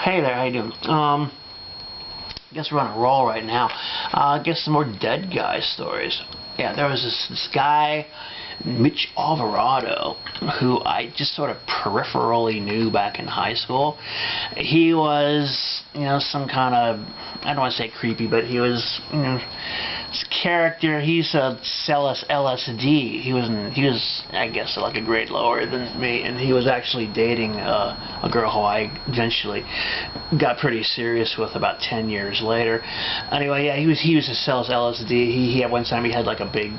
Hey there, how you doing? I guess we're on a roll right now. I guess some more dead guy stories. Yeah, there was this guy, Mitch Alverado, who I just sort of peripherally knew back in high school. He was, some kind of, I don't want to say creepy, but he was, this character. He used to sell us LSD. He was, I guess, like a grade lower than me, and he was actually dating a girl who I eventually got pretty serious with about 10 years later. Anyway, yeah, he used to sell us LSD. He had one time he had like a big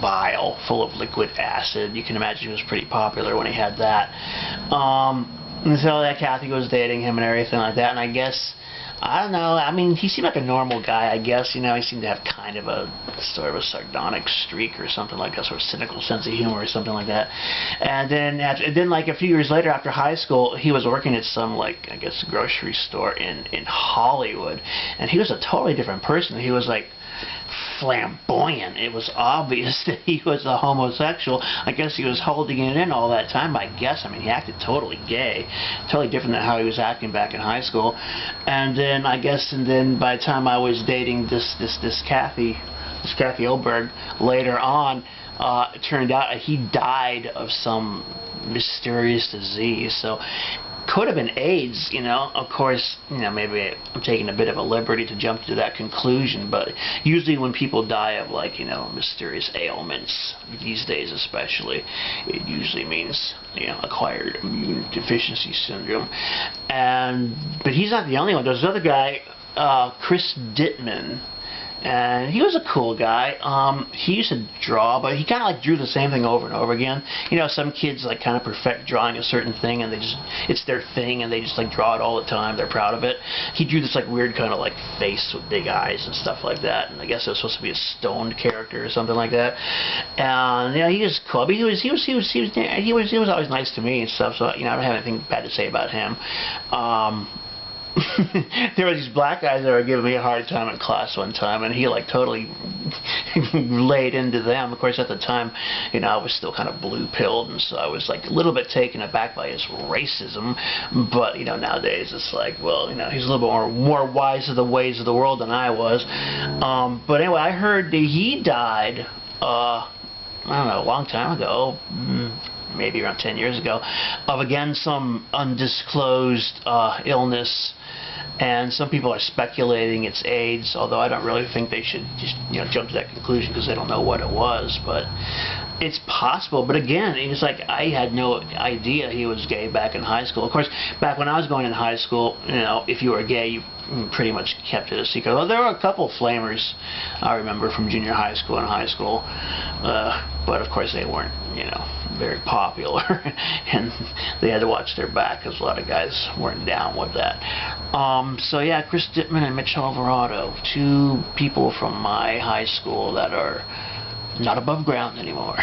vial full of liquid acid. You can imagine he was pretty popular when he had that. And so that Kathy was dating him and everything like that. And I guess, I don't know, I mean, he seemed like a normal guy, I guess. He seemed to have kind of a sort of a sardonic streak or something like that, sort of cynical sense of humor or something like that. And then like a few years later, after high school, he was working at some, I guess, grocery store in Hollywood. And he was a totally different person. He was flamboyant. It was obvious that he was a homosexual. I guess he was holding it in all that time, I guess. I mean, he acted totally gay, totally different than how he was acting back in high school. And then by the time I was dating this Kathy Oberg later on, it turned out he died of some mysterious disease. So could have been AIDS, Of course, maybe I'm taking a bit of a liberty to jump to that conclusion, but usually when people die of, mysterious ailments, these days especially, it usually means, acquired immune deficiency syndrome. But he's not the only one. There's another guy, Chris Dittman. And he was a cool guy. He used to draw, but he kind of drew the same thing over and over again. Some kids kind of perfect drawing a certain thing, and it's their thing, and they just draw it all the time. They're proud of it. He drew this weird kind of face with big eyes and stuff like that. And I guess it was supposed to be a stoned character or something like that. And yeah, he was cool. But he was always nice to me and stuff. So I don't have anything bad to say about him. There were these black guys that were giving me a hard time in class one time, and he totally laid into them. Of course, at the time, I was still kind of blue-pilled, and so I was a little bit taken aback by his racism. But nowadays it's well, he's a little bit more wise to the ways of the world than I was. But anyway, I heard that he died. I don't know, a long time ago. Maybe around 10 years ago, of again some undisclosed illness, and some people are speculating it's AIDS, although I don't really think they should just jump to that conclusion because they don't know what it was. But it's possible. But again, it's I had no idea he was gay back in high school. Of course, back when I was going in high school, if you were gay, you pretty much kept it a secret. Well, there were a couple of flamers I remember from junior high school and high school, but of course they weren't, very popular, and they had to watch their back because a lot of guys weren't down with that. So yeah, Chris Dittman and Mitch Alverado, two people from my high school that are not above ground anymore.